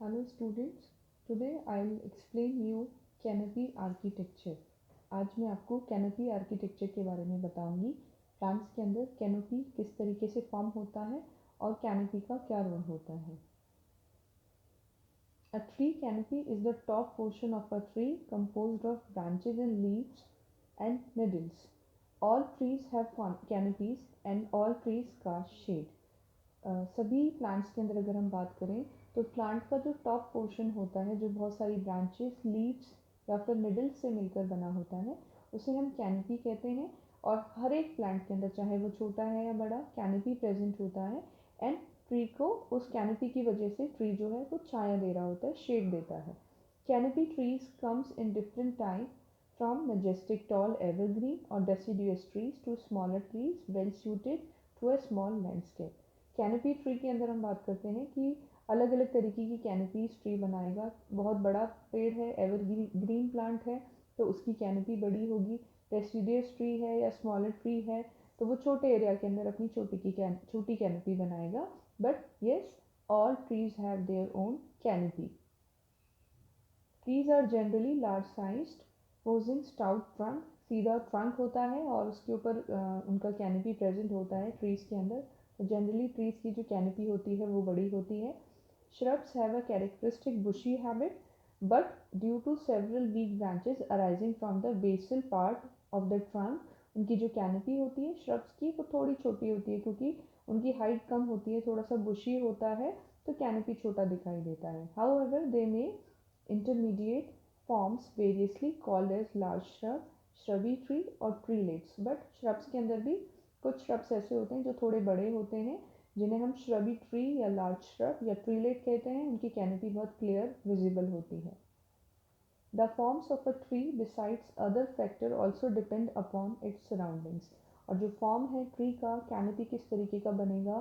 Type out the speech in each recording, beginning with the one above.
Hello students, today I'll explain you canopy architecture. आज मैं आपको कैनोपी आर्किटेक्चर के बारे में बताऊंगी। प्लांट्स के अंदर कैनोपी किस तरीके से फॉर्म होता है और कैनोपी का क्या रोल होता है। A tree canopy is the top portion of a tree composed of branches and leaves and needles. All trees have canopies and all trees cast shade. सभी प्लांट्स के अंदर अगर हम बात करें तो प्लांट का जो टॉप पोर्शन होता है, जो बहुत सारी ब्रांचेस, लीव्स या फिर निडल्स से मिलकर बना होता है, उसे हम कैनोपी कहते हैं। और हर एक प्लांट के अंदर, चाहे वो छोटा है या बड़ा, कैनोपी प्रेजेंट होता है। एंड ट्री को उस कैनोपी की वजह से ट्री जो है वो छाया दे रहा होता है, शेड देता है। Canopy trees comes in different type, from majestic tall evergreen or deciduous trees to smaller trees well suited to a small landscape. Canopy tree के अंदर हम बात करते हैं कि अलग अलग तरीके की कैनोपीज ट्री बनाएगा। बहुत बड़ा पेड़ है, एवरग्रीन प्लांट है, तो उसकी कैनोपी बड़ी होगी। डेसिडियस ट्री है या स्मॉलर ट्री है तो वो छोटे एरिया के अंदर अपनी छोटी कैनोपी बनाएगा। But yes, all trees have their own canopy. Trees are generally large sized, posing stout trunk. सीधा ट्रंक होता है और उसके ऊपर उनका कैनोपी प्रेजेंट होता है ट्रीज के अंदर। जनरली ट्रीज की जो कैनोपी होती है वो बड़ी होती है। Shrubs have a characteristic bushy habit, but due to several weak branches arising from the basal part of the trunk, उनकी जो कैनोपी होती है shrubs की वो थोड़ी छोटी होती है, क्योंकि उनकी हाइट कम होती है, थोड़ा सा बुशी होता है, तो कैनोपी छोटा दिखाई देता है। However, they may intermediate forms variously called as large shrub, shrubby tree और treelets. But shrubs के अंदर भी कुछ shrubs ऐसे होते हैं जो थोड़े बड़े होते हैं, जिन्हें हम shrubby tree या large shrub या treelet कहते हैं। उनकी कैनोपी बहुत क्लियर विजिबल होती है। The forms of a tree besides other factor also depend upon its surroundings. और जो फॉर्म है ट्री का, कैनोपी किस तरीके का बनेगा,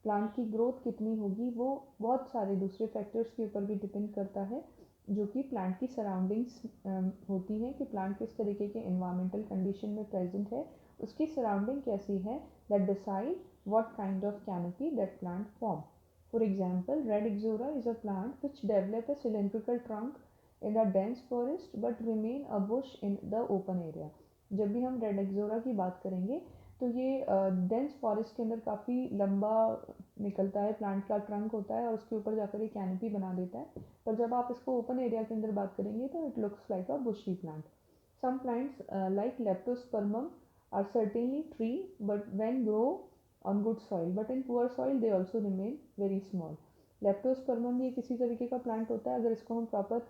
प्लांट की ग्रोथ कितनी होगी, वो बहुत सारे दूसरे फैक्टर्स के ऊपर भी डिपेंड करता है, जो कि प्लांट की सराउंडिंग्स होती हैं कि प्लांट किस तरीके के इन्वायरमेंटल कंडीशन में प्रेजेंट है, उसकी सराउंडिंग कैसी है, that decide what kind of canopy that plant form. For example, red ixora is a plant which develop a cylindrical trunk in a dense forest but remain a bush in the open area. जब भी हम red ixora की बात करेंगे तो ये dense forest के अंदर काफ़ी लंबा निकलता है, प्लांट का ट्रंक होता है और उसके ऊपर जाकर ये कैनोपी बना देता है। पर जब आप इसको ओपन एरिया के अंदर बात करेंगे तो it looks like a bushy plant. Some plants like Leptospermum are certainly tree but when grow on good soil, but in poor soil they also remain very small. लेप्टोस्पर्मम ये किसी तरीके का प्लांट होता है, अगर इसको हम प्रॉपर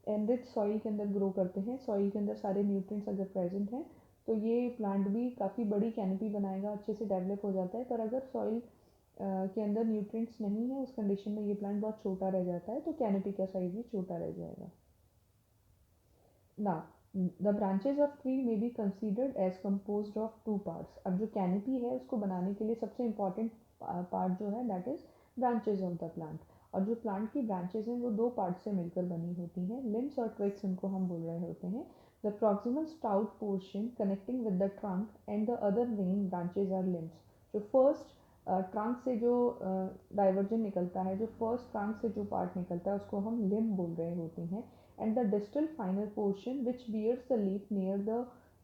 एनरिच सॉइल के अंदर ग्रो करते हैं, सॉइल के अंदर सारे न्यूट्रिएंट्स अगर प्रेजेंट हैं, तो ये प्लांट भी काफ़ी बड़ी कैनोपी बनाएगा, अच्छे से डेवलप हो जाता है। पर अगर सॉइल के अंदर न्यूट्रिएंट्स नहीं है, उस कंडीशन में ये प्लांट बहुत छोटा रह जाता है, तो कैनोपी का साइज भी छोटा रह जाएगा। Now, the branches of tree may be considered as composed of two parts. अब जो canopy है उसको बनाने के लिए सबसे important part जो है that is branches of the plant. और जो plant की branches हैं वो दो parts से मिलकर बनी होती हैं, limbs और twigs उनको हम बोल रहे होते हैं। The proximal stout portion connecting with the trunk and the other main branches are limbs. जो first ट्रंक से जो डाइवर्जन निकलता है, जो फर्स्ट ट्रंक से जो पार्ट निकलता है उसको हम लिम्ब बोल रहे होते हैं। and the distal finer portion which bears the leaf near the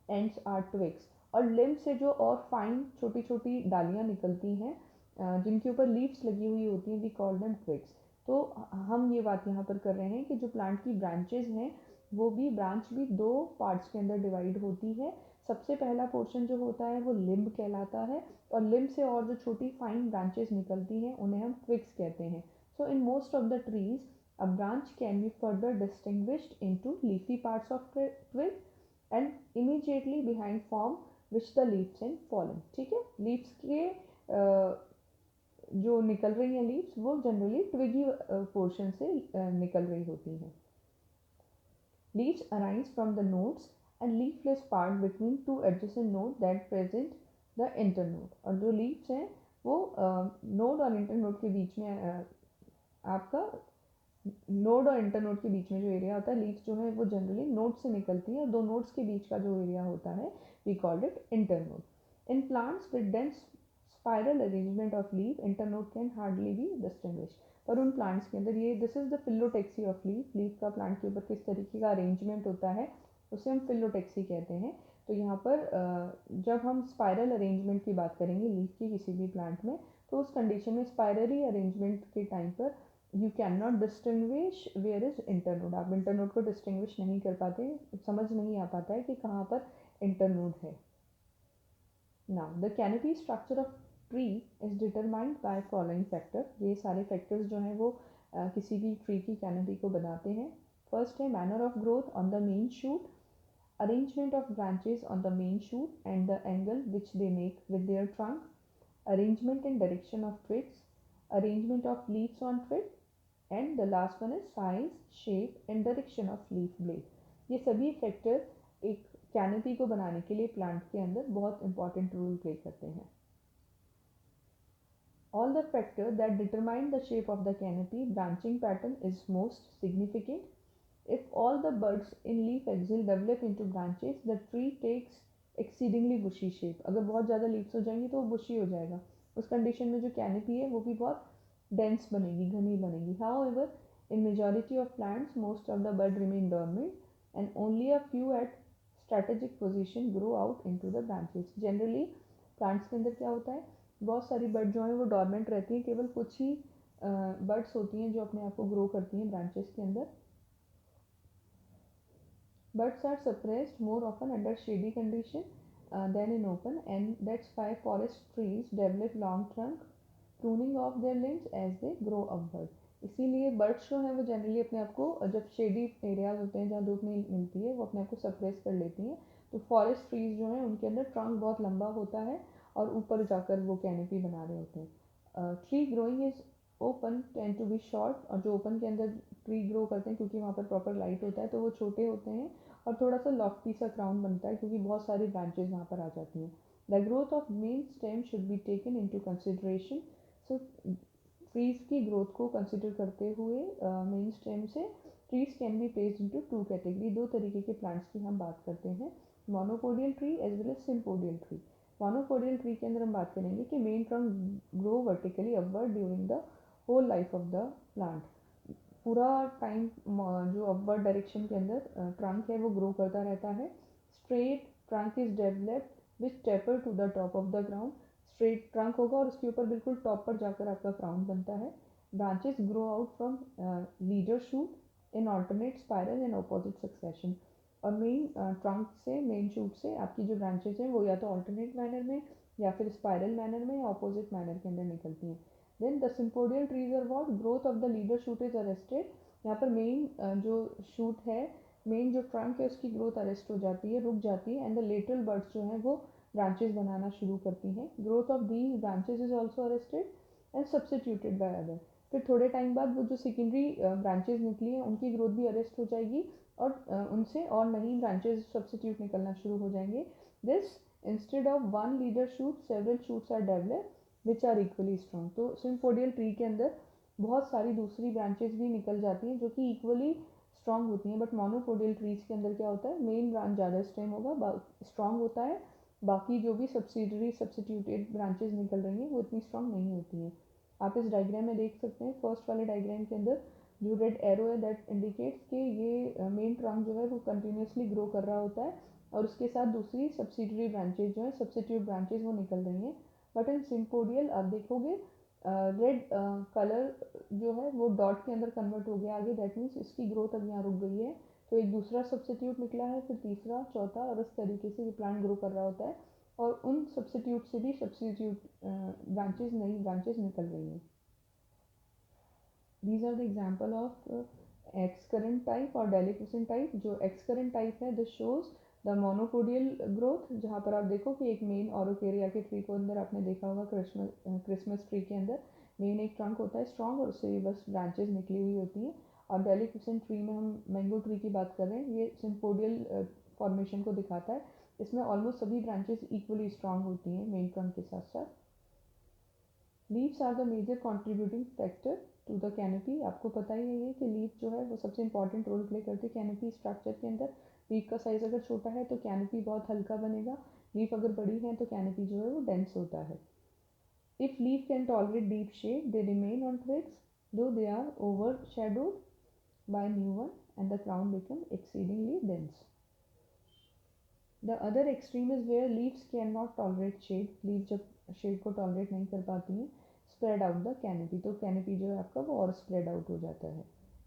ends are twigs. और लिम्ब से जो और फाइन छोटी छोटी डालियाँ निकलती हैं जिनके ऊपर लीव्स लगी हुई होती हैं, वी कॉल देम ट्विग्स। तो हम ये बात यहाँ पर कर रहे हैं कि जो प्लांट की ब्रांचेज हैं वो भी ब्रांच भी दो पार्ट्स के अंदर डिवाइड होती है। सबसे पहला पोर्शन जो होता है वो लिम्ब कहलाता है, और लिम्ब से और जो छोटी फाइन ब्रांचेस निकलती हैं उन्हें हम ट्विग्स कहते हैं। So in most of the trees a branch can be further distinguished into leafy parts of twig and immediately behind form which the leaves and pollen. ठीक है, लीव्स के जो निकल रही हैं लीव्स वो जनरली ट्विगी पोर्शन से निकल रही होती हैं। Leaves arise from the nodes and leafless part between two adjacent nodes that present the internode. और जो leaves हैं वो नोड और इंटरनोड के बीच में आपका नोड और इंटरनोड के बीच में जो एरिया होता है, लीव्स जो है वो जनरली नोड से निकलती है, और दो नोड्स के बीच का जो एरिया होता है we called it internode. In plants with dense spiral arrangement of leaf internode can hardly be distinguish. पर उन प्लांट्स के अंदर ये this is the phyllotaxy of leaf, leaf का प्लांट के ऊपर किस तरीके का अरेंजमेंट होता है उसे हम फिलोटेक्सी कहते हैं। तो यहाँ पर जब हम स्पाइरल अरेंजमेंट की बात करेंगे लीफ की किसी भी प्लांट में, तो उस कंडीशन में स्पाइरली अरेंजमेंट के टाइम पर you can not distinguish where is internode, आप इंटरनोड को डिस्टिंग्विश नहीं कर पाते, समझ नहीं आ पाता है कि कहाँ पर इंटरनोड है। Now the canopy structure of tree is determined by following factor, ये सारे फैक्टर्स जो हैं वो किसी भी ट्री की कैनोपी को बनाते हैं। फर्स्ट है manner of growth on the main shoot, arrangement of branches on the main shoot and the angle which they make with their trunk, arrangement and direction of twigs, arrangement of leaves on twig, and the last one is size, shape and direction of leaf blade. ये सभी factor एक canopy को बनाने के लिए plant के अंदर बहुत इंपॉर्टेंट रोल प्ले करते हैं। All the factors that determine the shape of the canopy branching pattern is most significant. If all the buds in leaf axil develop into branches, the tree takes exceedingly bushy shape. अगर बहुत ज़्यादा leaves हो जाएंगी तो वो bushy हो जाएगा, उस condition में जो canopy है वो भी बहुत dense बनेगी, घनी बनेगी। However, in majority of plants, most of the bud remain dormant and only a few at strategic position grow out into the branches. Generally, plants के अंदर क्या होता है, बहुत सारी बड जो है वो डॉर्मेंट रहती हैं, केवल कुछ ही बर्ड्स होती हैं जो अपने आप को ग्रो करती हैं ब्रांचेस के अंदर। Buds are suppressed more often under shady condition than in open, and that's why forest trees develop long trunk, pruning off their limbs as they grow upward. इसीलिए बर्ड्स जो हैं वो जनरली अपने आप को जब शेडी एरियाज होते हैं जहाँ धूप नहीं मिलती है वो अपने आप को सप्रेस कर लेती हैं। तो फॉरेस्ट ट्रीज जो हैं उनके अंदर ट्रंक बहुत लंबा होता है और ऊपर जाकर वो कैनोपी बना रहे होते हैं। Tree growing is open tend to be short, और जो ओपन के अंदर ट्री ग्रो करते हैं क्योंकि वहाँ पर प्रॉपर लाइट होता है तो वो छोटे होते हैं और थोड़ा सा लॉफ्टी सा क्राउन बनता है क्योंकि बहुत सारी ब्रांचेज वहाँ पर आ जाती हैं। The growth of main stem should be taken into consideration. So trees की ग्रोथ को कंसिडर करते हुए मेन स्टेम से trees can be placed into two category, दो तरीके के प्लांट्स की हम बात करते हैं, monopodial tree as well as sympodial tree. Monopodial tree के अंदर हम बात करेंगे कि main trunk grow vertically upward during the whole life of the plant, पूरा टाइम जो अपवर्ड डायरेक्शन के अंदर ट्रंक है वो ग्रो करता रहता है। Straight trunk is developed which taper to the top of the ground, straight trunk होगा और उसके ऊपर बिल्कुल टॉप पर जाकर आपका क्राउन बनता है। Branches grow out from leader shoot in alternate spiral in opposite succession, और मेन ट्रंक से मेन शूट से आपकी जो ब्रांचेस हैं वो या तो ऑल्टरनेट मैनर में या फिर स्पाइरल मैनर में या ऑपोजिट मैनर के अंदर निकलती हैं। Then the sympodial trees are what, growth of the leader shoot is arrested, यहाँ पर मेन जो शूट है, मेन जो ट्रंक है उसकी ग्रोथ अरेस्ट हो जाती है, रुक जाती है, एंड द लेटरल बर्ड्स जो हैं वो ब्रांचेस बनाना शुरू करती हैं। Growth of these branches is also arrested and substituted by other, फिर थोड़े टाइम बाद वो जो सेकेंडरी ब्रांचेस निकली हैं उनकी ग्रोथ भी अरेस्ट हो जाएगी और उनसे और नई ब्रांचेस सब्सटीट्यूट निकलना शुरू हो जाएंगे। This instead of one leader shoot several shoots are developed which are equally strong. तो सिम्पोडियल ट्री के अंदर बहुत सारी दूसरी ब्रांचेस भी निकल जाती हैं जो कि इक्वली स्ट्रॉन्ग होती हैं, बट मोनोपोडियल ट्रीज के अंदर क्या होता है, मेन ब्रांच ज़्यादा स्टेम होगा, स्ट्रॉन्ग होता है, बाकी जो भी सब्सिडरी सब्सिट्यूटेड ब्रांचेस निकल रही हैं वो इतनी स्ट्रॉन्ग नहीं होती हैं। आप इस डायग्राम में देख सकते हैं, फर्स्ट वाले डायग्राम के अंदर जो रेड एरो है दैट इंडिकेट्स कि ये मेन ट्रंक जो है वो कंटिन्यूसली ग्रो कर रहा होता है और उसके साथ दूसरी सब्सिडरी ब्रांचेज जो है सब्सिट्यूट ब्रांचेज वो निकल रही हैं। बट इन सिम्पोडियल आप देखोगे रेड कलर जो है वो डॉट के अंदर कन्वर्ट हो गया आगे, दैट मीन्स इसकी ग्रोथ अब यहाँ रुक गई है, तो एक दूसरा सब्सिट्यूट निकला है, फिर तीसरा चौथा, और इस तरीके से ये प्लांट ग्रो कर रहा होता है और उन सब्सिट्यूट से भी सब्सिट्यूट ब्रांचेज नई ब्रांचेज निकल रही हैं। These are the example of excurrent type और deliquescent type। जो excurrent type है this shows the monopodial growth, जहाँ पर आप देखो कि एक मेन औरोकेरिया के ट्री को अंदर आपने देखा होगा क्रिसमस ट्री के अंदर मेन एक ट्रंक होता है स्ट्रॉन्ग और उससे बस ब्रांचेज निकली हुई होती हैं। और डेलिक्वेसेंट ट्री में हम मैंगो ट्री की बात कर रहे हैं, ये सिम्पोडियल फॉर्मेशन को दिखाता है, इसमें ऑलमोस्ट सभी ब्रांचेज इक्वली स्ट्रॉन्ग होती हैं मेन ट्रंक के साथ साथ। Leaves are the major contributing factor to the canopy, आपको पता ही है ये कि लीफ जो है वो सबसे इंपॉर्टेंट रोल प्ले करती है कैनोपी स्ट्रक्चर के अंदर। लीफ का साइज अगर छोटा है तो कैनोपी बहुत हल्का बनेगा, लीफ अगर बड़ी है तो कैनोपी जो है वो डेंस होता है। If leaf can tolerate deep shade, they remain on twigs, though they are overshadowed by new one and the crown become exceedingly dense. The other extreme is where leaves cannot tolerate shade. Leave जब shade को tolerate नहीं कर पाती हैं, spread out the canopy, तो canopy जो है आपका वो और स्प्रेड आउट हो जाता है.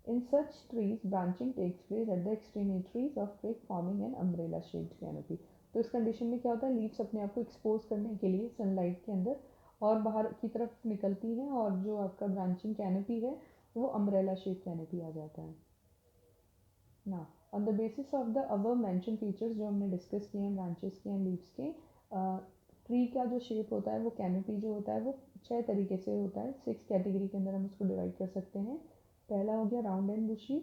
In such trees branching takes place at the extremities of twig forming an umbrella shade canopy. तो इस कंडीशन में क्या होता है, लीव्स अपने आप को एक्सपोज करने के लिए सनलाइट के अंदर और बाहर की तरफ निकलती हैं और जो आपका ब्रांचिंग कैनोपी है वो अम्ब्रेला शेड कैनोपी आ जाता है. ना on the basis of the above mention features जो हमने डिस्कस किए हैं ब्रांचेस के एंड लीव्स के, ट्री का जो शेप होता है वो कैनोपी जो होता है वो 6 तरीके से होता है. 6 कैटेगरी के अंदर हम उसको डिवाइड कर सकते हैं. पहला हो गया round and bushy,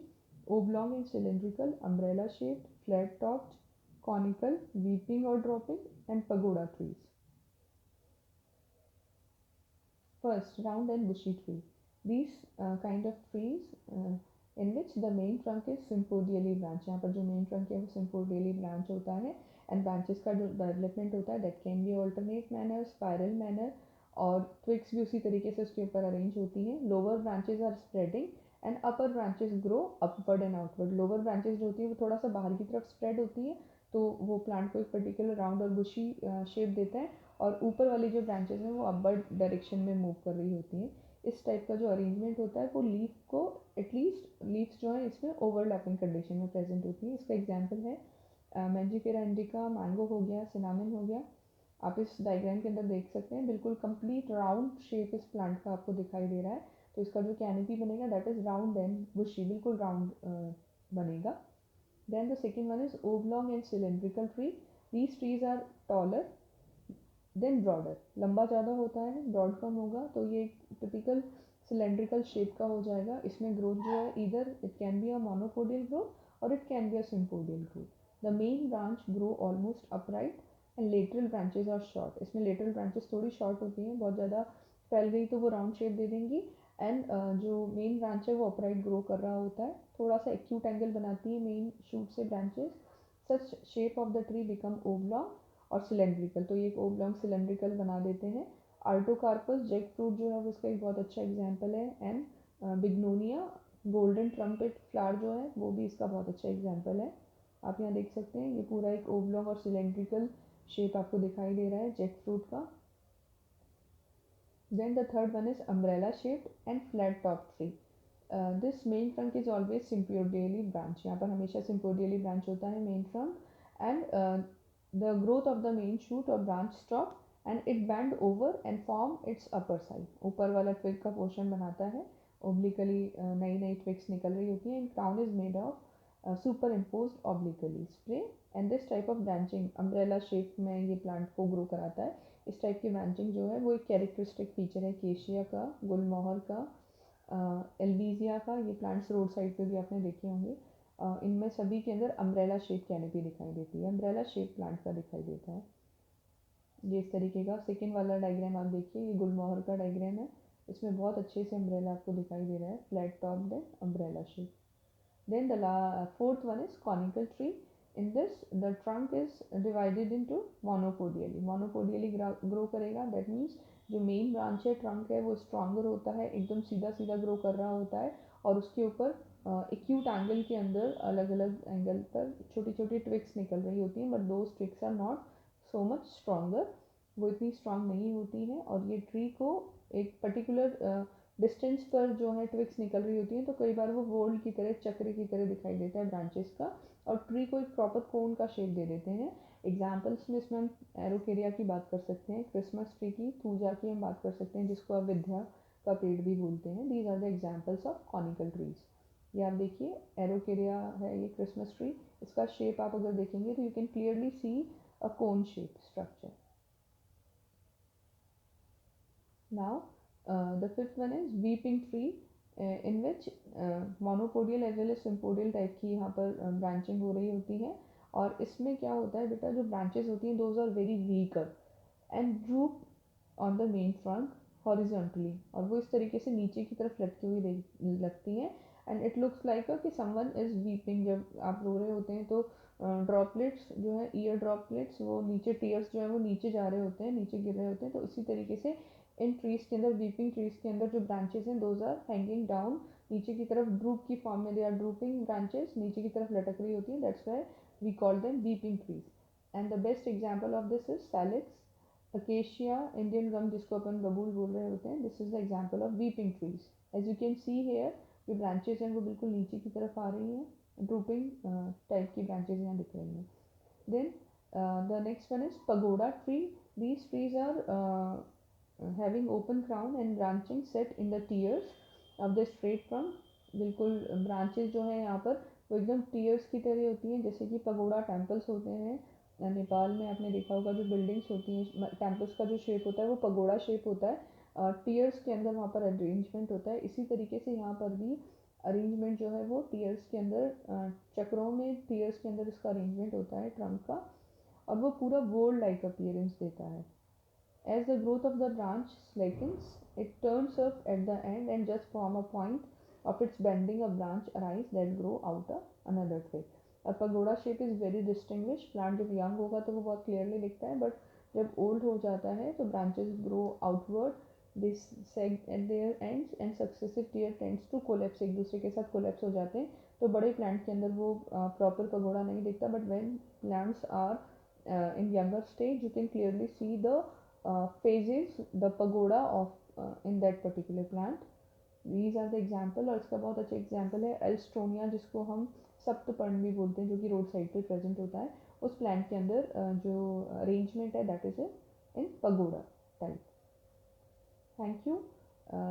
oblong and cylindrical, umbrella shaped, flat topped, conical, weeping और dropping and pagoda trees. First, round and bushy tree. These kind of trees in which the main trunk is sympodially branch. यहाँ पर जो main trunk है वो sympodially branch होता है and branches का जो development होता है that can be alternate manner, spiral manner और twigs भी उसी तरीके से उसके ऊपर arrange होती हैं. Lower branches are spreading and upper branches grow upward and outward. Lower branches जो होती है वो थोड़ा सा बाहर की तरफ spread होती है तो वो प्लांट को एक पर्टिकुलर राउंड और बुशी शेप देता है और ऊपर वाली जो ब्रांचेस हैं वो अपवर्ड डायरेक्शन में मूव कर रही होती हैं. इस टाइप का जो अरेंजमेंट होता है वो लीफ को एटलीस्ट लीव्स जो है इसमें ओवरलैपिंग कंडीशन में प्रेजेंट होती है. इसका एग्जांपल है मैंजिफेरा इंडिका, मैंगो हो गया, सिनामन हो गया. आप इस डायग्राम के अंदर देख सकते हैं बिल्कुल कंप्लीट राउंड शेप इस प्लांट का आपको दिखाई दे रहा है. तो इसका जो कैनोपी बनेगा दैट इज राउंड एंड बुशी, बिल्कुल राउंड बनेगा. Then the second one is oblong and cylindrical tree. These trees are taller then broader. लंबा ज़्यादा होता है, ब्रॉड कम होगा, तो ये टिपिकल सिलेंड्रिकल शेप का हो जाएगा. इसमें ग्रोथ जो है इधर it can be a monopodial growth और it can be a sympodial growth. The main branch grow almost upright and lateral branches are short. इसमें लेटरल ब्रांचेस थोड़ी शॉर्ट होती हैं, बहुत ज़्यादा फैल गई तो वो राउंड शेप दे देंगी एंड जो मेन ब्रांच है वो अपराइट ग्रो कर रहा होता है. थोड़ा सा एक्यूट एंगल बनाती है मेन शूट से branches. Such shape of the tree become oblong और सिलेंड्रिकल, तो ये एक ओब्लॉन्ग सिलेंड्रिकल बना देते हैं. आर्टोकार्पस जैक फ्रूट जो है वो उसका एक बहुत अच्छा एग्जाम्पल है एंड बिग्नोनिया गोल्डन ट्रम्पेट फ्लावर जो है वो भी इसका बहुत अच्छा एग्जाम्पल है. आप यहाँ देख सकते हैं ये पूरा एक ओब्लॉन्ग और सिलेंड्रिकल शेप आपको दिखाई दे रहा है जैक फ्रूट का. Then the third one is umbrella shaped and flat top tree. This main trunk is always sympodially branch. यहाँ पर हमेशा sympodially branch होता है main trunk and the growth of the main shoot or branch stop and it bend over and form its upper side. ऊपर वाला twig का portion बनाता है, obliquely नई नई twigs निकल रही होती हैं and crown is made of superimposed obliquely spray and this type of branching umbrella shape में ये plant को grow कराता है. इस टाइप की ब्रांचिंग जो है वो एक कैरेक्टरिस्टिक फीचर है केशिया का, गुलमोहर का, एल्बीजिया का. ये प्लांट्स रोड साइड पे भी आपने देखे होंगे. इनमें सभी के अंदर अम्ब्रेला शेप कैनोपी दिखाई देती है, अम्ब्रेला शेप प्लांट का दिखाई देता है ये इस तरीके का. सेकेंड वाला डायग्राम आप देखिए, ये गुलमोहर का डायग्राम है. इसमें बहुत अच्छे से अम्ब्रेला आपको दिखाई दे रहा है, flat top then umbrella shape. Then the fourth one is conical tree. In this, the trunk is divided into monopodially. Monopodially grow करेगा. That means जो main branch है trunk है वो stronger होता है, एकदम सीधा सीधा grow कर रहा होता है और उसके ऊपर acute angle के अंदर अलग अलग एंगल पर छोटी छोटी twigs निकल रही होती हैं. But those twigs are not so much stronger. वो इतनी strong नहीं होती हैं और ये tree को एक particular डिस्टेंस पर जो है ट्विक्स निकल रही होती हैं तो कई बार वो वोल्ड की तरह, चक्र की तरह दिखाई देता है ब्रांचेस का और ट्री को एक प्रॉपर कोन का शेप दे देते हैं. एग्जाम्पल्स में इसमें हम एरोकेरिया की बात कर सकते हैं, क्रिसमस ट्री की, थूजा की हम बात कर सकते हैं जिसको आप विद्या का पेड़ भी बोलते हैं. These are the examples of conical trees. ये आप देखिए एरोकेरिया है, ये क्रिसमस ट्री. इसका शेप आप अगर देखेंगे तो you can clearly see a cone shape structure. Now, the fifth one is weeping tree, in which monopodial as well as sympodial type की यहाँ पर ब्रांचिंग हो रही होती है. और इसमें क्या होता है बेटा, जो ब्रांचेस होती हैं those are very weaker and droop on the main trunk horizontally, और वो इस तरीके से नीचे की तरफ लटकी हुई लगती हैं एंड इट लुक्स लाइक कि समवन इज वीपिंग. जब आप रो रहे होते हैं तो ड्रॉपलेट्स जो है, ईयर ड्रॉपलेट्स, वो नीचे टीयर्स जो है वो नीचे जा रहे होते हैं, नीचे गिर रहे होते हैं. तो इसी तरीके से इन ट्रीज के अंदर, वीपिंग ट्रीज के अंदर जो ब्रांचेज हैं दोज आर हैंगिंग डाउन, नीचे की तरफ ड्रूप की फॉर्म में, दे आर ड्रूपिंग ब्रांचेस, नीचे की तरफ लटक रही होती है, that's why we call them weeping trees. And the best example of this is salix, acacia, Indian gum जिसको अपन बबूल बोल रहे होते हैं, this is the example of weeping trees. As you can see here जो ब्रांचेज हैं वो बिल्कुल नीचे की तरफ आ रही हैं, ड्रूपिंग टाइप की ब्रांचेज यहाँ दिख रही हैं. Then the next one is pagoda tree. These trees are having open crown and branching set in the tiers of the straight trunk. बिल्कुल ब्रांचेस जो है यहाँ पर वो एकदम टीयर्स की तरह होती हैं, जैसे कि पगोड़ा टेम्पल्स होते हैं. नेपाल में आपने देखा होगा जो बिल्डिंग्स होती हैं टेम्पल्स का जो शेप होता है वो पगोड़ा शेप होता है, टीयर्स के अंदर वहाँ पर अरेंजमेंट होता है. इसी तरीके से यहाँ पर भी अरेंजमेंट जो है वो टीयर्स के अंदर, चक्रों में टीयर्स के अंदर इसका अरेंजमेंट होता है ट्रंक का, और वो पूरा बोर्ड लाइक अपीयरेंस देता है. As the growth of the branch slackens, it turns up at the end and just from a point of its bending a branch arise that grow out another twig. A pagoda shape is very distinguished. Plant जब young होगा तो वो बहुत clearly दिखता है, but जब old हो जाता है तो branches grow outward, they sag at their ends and successive tier tends to collapse, एक दूसरे के साथ collapse हो जाते हैं. तो बड़े plant के अंदर वो proper pagoda नहीं दिखता, but when plants are in younger stage you can clearly see the phases, the pagoda of in that particular plant. These are the example. और इसका बहुत अच्छा एग्जाम्पल है एल्स्ट्रोनिया, जिसको हम सप्तपर्ण भी बोलते हैं, जो कि रोड साइड पे प्रेजेंट होता है. उस प्लांट के अंदर जो अरेंजमेंट है that is in pagoda type. Thank you.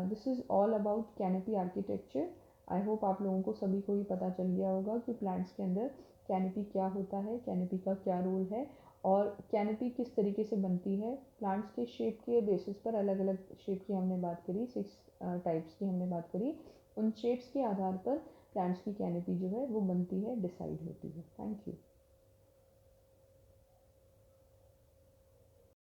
This is all about canopy architecture. I hope आप लोगों को सभी को ही पता चल गया होगा कि प्लांट्स के अंदर कैनोपी क्या होता है, कैनोपी का क्या रोल है, और कैनोपी किस तरीके से बनती है. प्लांट्स के शेप के बेसिस पर अलग अलग शेप की हमने बात करी, 6 टाइप्स की हमने बात करी. उन शेप्स के आधार पर प्लांट्स की कैनोपी जो है वो बनती है, डिसाइड होती है. Thank you.